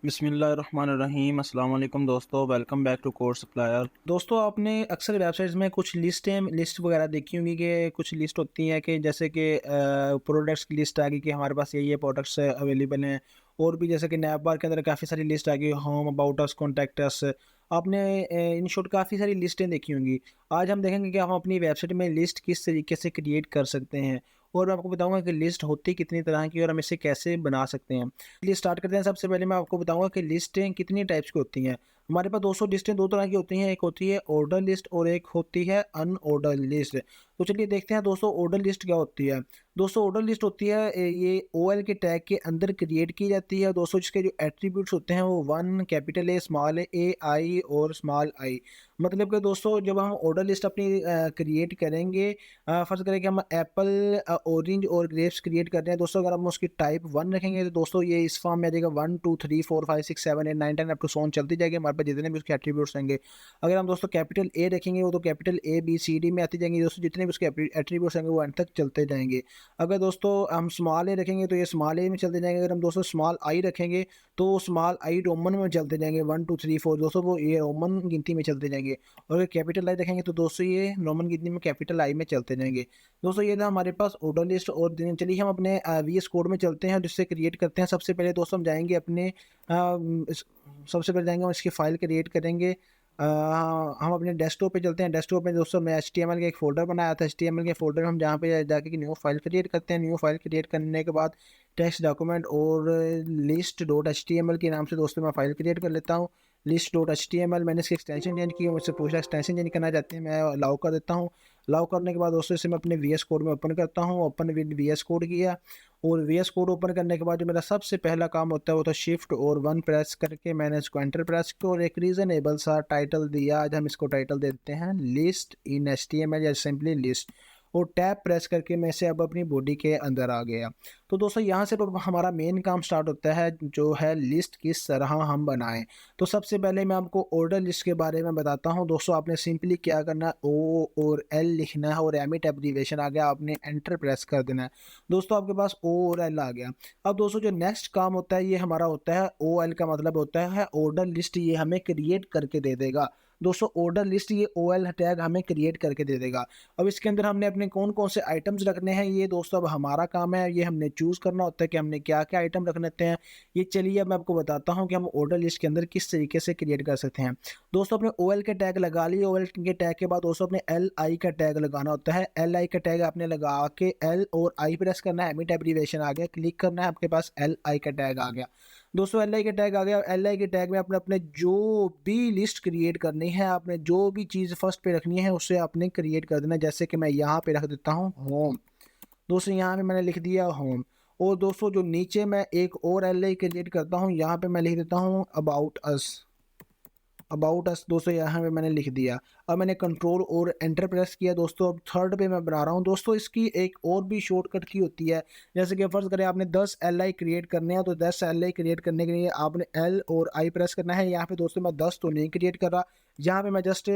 बिस्मिल्लाहिर्रहमानिर्रहीम। अस्सलाम वालेकुम दोस्तों, welcome back to course supplier. दोस्तों, आपने अक्सर वेबसाइट्स में कुछ लिस्ट वगैरह देखी होंगी कि कुछ लिस्ट होती हैं कि जैसे कि प्रोडक्ट्स की लिस्ट आ गई कि हमारे पास ये प्रोडक्ट्स अवेलेबल हैं। और भी जैसे कि नैप बार के अंदर काफ़ी सारी लिस्ट आ गई, home, about us, contact us. आपने इन शॉर्ट काफ़ी सारी लिस्टें देखी होंगी। आज हम देखेंगे कि हम अपनी वेबसाइट में लिस्ट किस तरीके से क्रिएट कर सकते हैं, और मैं आपको बताऊंगा कि लिस्ट होती कितनी तरह की और हम इसे कैसे बना सकते हैं। चलिए स्टार्ट करते हैं। सबसे पहले मैं आपको बताऊंगा कि लिस्टें कितनी टाइप्स की होती हैं। हमारे पास 200 लिस्टें दो तरह की होती हैं, एक होती है ऑर्डर लिस्ट और एक होती है अनऑर्डर लिस्ट। तो चलिए देखते हैं दोस्तों ऑर्डर लिस्ट क्या होती है। दोस्तों ऑर्डर लिस्ट होती है ये ओएल के टैग के अंदर क्रिएट की जाती है दोस्तों, जिसके जो एट्रीब्यूट्स होते हैं वो 1 कैपिटल ए, स्मॉल ए, आई और स्मॉल आई। मतलब कि दोस्तों जब हम ऑर्डर लिस्ट अपनी क्रिएट करेंगे, फर्ज करें कि हम एप्पल, ऑरेंज और ग्रेप्स क्रिएट कर रहे हैं दोस्तों, अगर हम उसकी टाइप 1 रखेंगे तो दोस्तों ये इस फॉर्म में आ जाएगा 1 2 3 4 5 6 7 8 9 10 अप टू सो ऑन चलती जाएगी, हमारे पास जितने भी उसके एट्रीब्यूट्स होंगे। अगर हम दोस्तों कैपिटल ए रखेंगे वो तो capital A B C D में आती जाएंगी दोस्तों, जितने भी उसके एट्रीब्यूट्स होंगे वो एंड तक चलते जाएंगे। अगर दोस्तों हम स्मॉल ए रखेंगे तो ये स्मॉल ए में चलते जाएंगे। अगर हम दोस्तों स्मॉल आई रखेंगे तो स्मॉल आई रोमन में चलते जाएंगे, 1 2 3 4 दोस्तों वो ये रोमन गिनती में चलते जाएंगे। और अगर कैपिटल आई रखेंगे तो दोस्तों ये रोमन गिनती में कैपिटल आई में चलते जाएंगे। दोस्तों ये था हमारे पास ऑर्डर लिस्ट। और चलिए हम अपने वी एस कोड में चलते हैं जिससे क्रिएट करते हैं। सबसे पहले दोस्तों हम जाएंगे अपने सबसे पहले जाएंगे हम इसकी फ़ाइल क्रिएट करेंगे। हम अपने डेस्कटॉप पे चलते हैं। डेस्कटॉप में दोस्तों मैं HTML का एक फ़ोल्डर बनाया था। HTML के फ़ोल्डर में हम जहाँ पे जाके न्यू फाइल क्रिएट करते हैं। न्यू फाइल क्रिएट करने के बाद टेक्स्ट डॉक्यूमेंट और लिस्ट डॉट HTML के नाम से दोस्तों मैं फाइल क्रिएट कर लेता हूँ। लिस्ट डॉट HTML, मैंने इसकी एक्सटेंशन चेंज की, मुझसे पूछा एक्सटेंशन चेंज करना चाहते हैं, मैं अलाउ कर देता हूँ। अलाउ करने के बाद दोस्तों इसे मैं अपने VS कोड में ओपन करता हूँ। ओपन विद VS कोड किया, और VS कोड ओपन करने के बाद जो मेरा सबसे पहला काम होता है वो तो शिफ्ट और 1 प्रेस करके मैंने इसको एंटर प्रेस किया और एक रीजनेबल सा टाइटल दिया। आज हम इसको टाइटल देते हैं लिस्ट इन HTML या सिंपली लिस्ट, और टैब प्रेस करके मैं से अब अपनी बॉडी के अंदर आ गया। तो दोस्तों यहाँ से अब हमारा मेन काम स्टार्ट होता है, जो है लिस्ट किस तरह हम बनाएं। तो सबसे पहले मैं आपको ऑर्डर लिस्ट के बारे में बताता हूँ। दोस्तों आपने सिंपली क्या करना है, O और L लिखना है और एमिट एब्रीवेशन आ गया, आपने एंटर प्रेस कर देना है। दोस्तों आपके पास O और L आ गया। अब दोस्तों जो नेक्स्ट काम होता है ये हमारा होता है OL का मतलब होता है ऑर्डर लिस्ट, ये हमें क्रिएट करके दे देगा। दोस्तों ऑर्डर लिस्ट ये OL टैग हमें क्रिएट करके दे देगा। अब इसके अंदर हमने अपने कौन कौन से आइटम्स रखने हैं ये दोस्तों अब हमारा काम है, ये हमने चूज़ करना होता है कि हमने क्या क्या आइटम रखने होते हैं। ये चलिए अब मैं आपको बताता हूँ कि हम ऑर्डर लिस्ट के अंदर किस तरीके से क्रिएट कर सकते हैं। दोस्तों अपने OL के टैग लगा लिए। OL के टैग के बाद दोस्तों अपने LI का टैग लगाना होता है। LI का टैग आपने लगा के L और I प्रेस करना है, एमिट एब्रीवेशन आ गया, क्लिक करना है, आपके पास LI का टैग आ गया। दोस्तों LI के टैग आ गया। LI के टैग में आपने अपने जो भी लिस्ट क्रिएट करनी है, आपने जो भी चीज़ फर्स्ट पे रखनी है उसे आपने क्रिएट कर देना। जैसे कि मैं यहाँ पे रख देता हूँ होम। दोस्तों यहाँ पे मैंने लिख दिया होम। और दोस्तों जो नीचे मैं एक और LI क्रिएट करता हूँ, यहाँ पे मैं लिख देता हूँ अबाउट अस। अबाउट अस दोस्तों यहाँ पे मैंने लिख दिया। अब मैंने कंट्रोल और एंटर प्रेस किया दोस्तों। अब थर्ड पे मैं बना रहा हूँ दोस्तों। इसकी एक और भी शॉर्टकट की होती है, जैसे कि फर्ज करें आपने 10 LI क्रिएट करने हैं, तो 10 LI क्रिएट करने के लिए आपने L और I प्रेस करना है। यहाँ पे दोस्तों मैं 10 तो नहीं क्रिएट कर रहा, यहाँ पे मैं जस्ट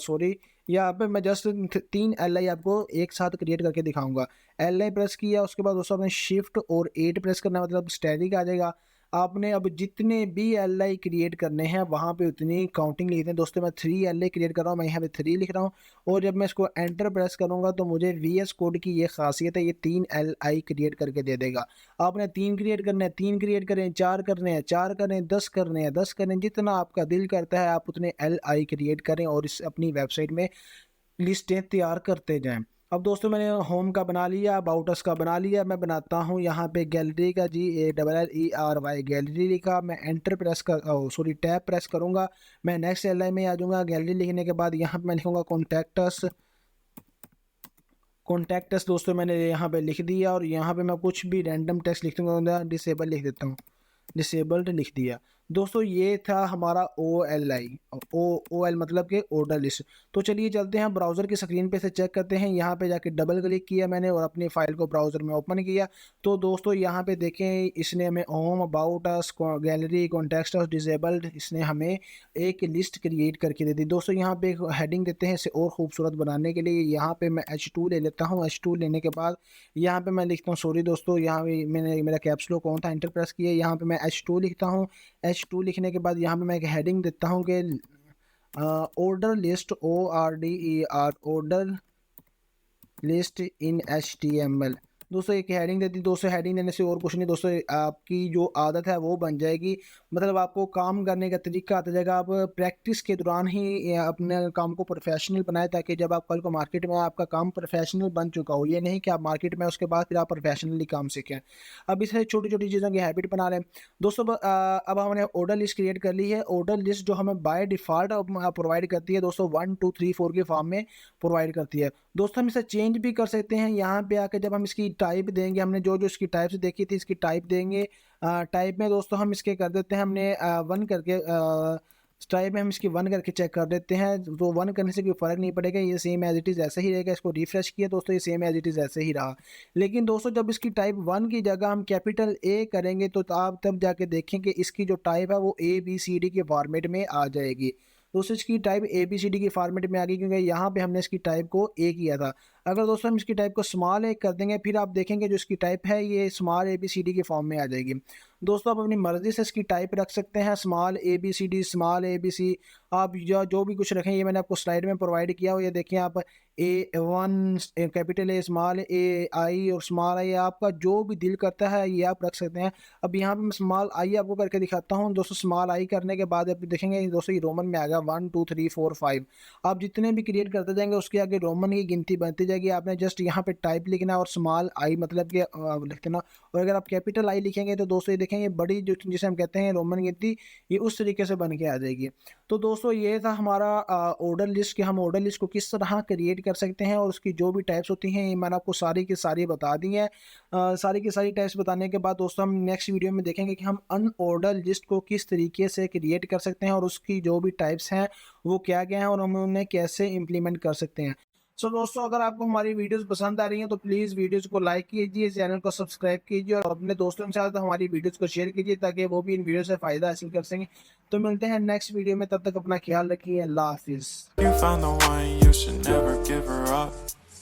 सॉरी, यहाँ पे मैं जस्ट 3 LI आपको एक साथ क्रिएट करके दिखाऊंगा। LI प्रेस किया, उसके बाद दोस्तों आपने शिफ्ट और 8 प्रेस करना, मतलब स्टैटिक आ जाएगा। आपने अब जितने भी LI क्रिएट करने हैं वहाँ पे उतनी काउंटिंग लिखते हैं। दोस्तों मैं 3 LI क्रिएट कर रहा हूँ, मैं यहाँ पे 3 लिख रहा हूँ। और जब मैं इसको एंटर प्रेस करूँगा तो मुझे VS कोड की ये खासियत है, ये 3 LI क्रिएट करके दे देगा। आपने 3 क्रिएट करने हैं, 3 क्रिएट करें, 4 करने हैं, 4 करें, 10 करने हैं, 10 करें, जितना आपका दिल करता है आप उतने LI क्रिएट करें और इस अपनी वेबसाइट में लिस्टें तैयार करते जाएं। अब दोस्तों मैंने होम का बना लिया, अबाउट अस का बना लिया। मैं बनाता हूँ यहाँ पे गैलरी का, GALLERY गैलरी लिखा। मैं एंटर प्रेस कर सॉरी टैब प्रेस करूँगा, मैं नेक्स्ट LI में आ जाऊँगा। गैलरी लिखने के बाद यहाँ पे मैं लिखूँगा कॉन्टैक्टस। कॉन्टैक्टस दोस्तों मैंने यहाँ पे लिख दिया, और यहाँ पे मैं कुछ भी रैंडम टेक्स्ट लिख दूँगा, डिसेबल लिख देता हूँ, डिसेबल्ड लिख दिया। दोस्तों ये था हमारा OLI, OL मतलब कि ऑर्डर लिस्ट। तो चलिए चलते हैं ब्राउज़र की स्क्रीन पे से चेक करते हैं। यहाँ पे जाके डबल क्लिक किया मैंने और अपनी फ़ाइल को ब्राउज़र में ओपन किया। तो दोस्तों यहाँ पे देखें, इसने हमें home, about us, gallery, context us, disabled, इसने हमें एक लिस्ट क्रिएट करके दे दी। दोस्तों यहाँ पे एक हेडिंग देते हैं इसे और खूबसूरत बनाने के लिए। यहाँ पे मैं H2 ले लेता हूँ। H2 लेने के बाद यहाँ पे मैं लिखता हूँ, सॉरी दोस्तों यहाँ पे मैंने मेरा कैप्स लॉक ऑन था, एंटर प्रेस किया, यहाँ पे मैं H2 लिखता हूँ। H2 लिखने के बाद यहाँ पे मैं एक हेडिंग देता हूँ कि order list ORDER order list in HTML। दोस्तों एक हेडिंग देती, दोस्तों हेडिंग देने से और कुछ नहीं दोस्तों, आपकी जो आदत है वो बन जाएगी, मतलब आपको काम करने का तरीका आता जाएगा। आप प्रैक्टिस के दौरान ही अपने काम को प्रोफेशनल बनाए, ताकि जब आप कल को मार्केट में आपका काम प्रोफेशनल बन चुका हो। ये नहीं कि आप मार्केट में उसके बाद फिर आप प्रोफेशनली काम सीखें। अब इसे छोटी छोटी चीज़ों की हैबिट बना रहे हैं दोस्तों। अब हमने ऑर्डर लिस्ट क्रिएट कर ली है। ऑर्डर लिस्ट जो हमें बाय डिफ़ॉल्ट प्रोवाइड करती है दोस्तों 1 2 3 4 के फॉर्म में प्रोवाइड करती है दोस्तों। हम इसे चेंज भी कर सकते हैं यहाँ पे आके। जब हम इसकी टाइप देंगे, हमने जो जो इसकी टाइप्स देखी थी, इसकी टाइप देंगे। टाइप में दोस्तों हम इसके कर देते हैं, हमने 1 करके टाइप में हम इसकी 1 करके चेक कर देते हैं। तो 1 करने से कोई फ़र्क नहीं पड़ेगा, ये सेम एज इट इज़ ऐसे ही रहेगा। इसको रिफ्रेश किया दोस्तों, ये सेम एज इट इज़ ऐसे ही रहा। लेकिन दोस्तों जब इसकी टाइप 1 की जगह हम कैपिटल A करेंगे तो आप तब जाके देखें कि इसकी जो टाइप है वो ABCD के फॉर्मेट में आ जाएगी। दोस्तों इसकी टाइप ABCD की फॉर्मेट में आ गई, क्योंकि यहाँ पे हमने इसकी टाइप को A किया था। अगर दोस्तों हम इसकी टाइप को स्मॉल A कर देंगे, फिर आप देखेंगे जो इसकी टाइप है ये स्मॉल ABCD के फॉर्म में आ जाएगी। दोस्तों आप अपनी मर्ज़ी से इसकी टाइप रख सकते हैं, स्मॉल ABCD, स्मॉल ABC, आप जो भी कुछ रखें। ये मैंने आपको स्लाइड में प्रोवाइड किया हो, ये देखिए आप A1 capital A, small AI और स्मॉल I, आपका जो भी दिल करता है ये आप रख सकते हैं। अब यहाँ पे मैं स्मॉल I आपको करके दिखाता हूँ दोस्तों। स्मॉल I करने के बाद आप देखेंगे दोस्तों ये रोमन में आ गया 1 2 3 4 5। आप जितने भी क्रिएट करते जाएंगे उसके आगे रोमन की गिनती बनती जाएगी। आपने जस्ट यहाँ पे टाइप लिखना है और स्मॉल I मतलब कि लिख देना। और अगर आप कैपिटल I लिखेंगे तो दोस्तों ये देखेंगे बड़ी जो जिसे हम कहते हैं रोमन गिनती, ये उस तरीके से बन के आ जाएगी। तो दोस्तों ये था हमारा ऑर्डर लिस्ट कि हम ऑर्डर लिस्ट को किस तरह क्रिएट कर सकते हैं, और उसकी जो भी टाइप्स होती हैं ये मैंने आपको सारी की सारी बता दी हैं। सारी की सारी टाइप्स बताने के बाद दोस्तों हम नेक्स्ट वीडियो में देखेंगे कि हम अनऑर्डर लिस्ट को किस तरीके से क्रिएट कर सकते हैं, और उसकी जो भी टाइप्स हैं वो क्या क्या हैं, और हम उन्हें कैसे इम्प्लीमेंट कर सकते हैं। सो दोस्तों अगर आपको हमारी वीडियोस पसंद आ रही हैं तो प्लीज़ वीडियोस को लाइक कीजिए, चैनल को सब्सक्राइब कीजिए, और अपने दोस्तों के साथ हमारी वीडियोस को शेयर कीजिए ताकि वो भी इन वीडियो से फ़ायदा हासिल कर सकें। तो मिलते हैं नेक्स्ट वीडियो में, तब तक अपना ख्याल रखिए। अल्लाह हाफिज़। You found the one, you should never give her up.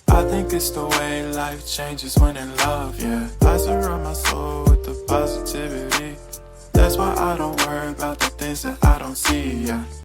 I think it's the way life changes when in love, yeah. I surround my soul with the positivity. That's why I don't worry about the things that I don't see, yeah.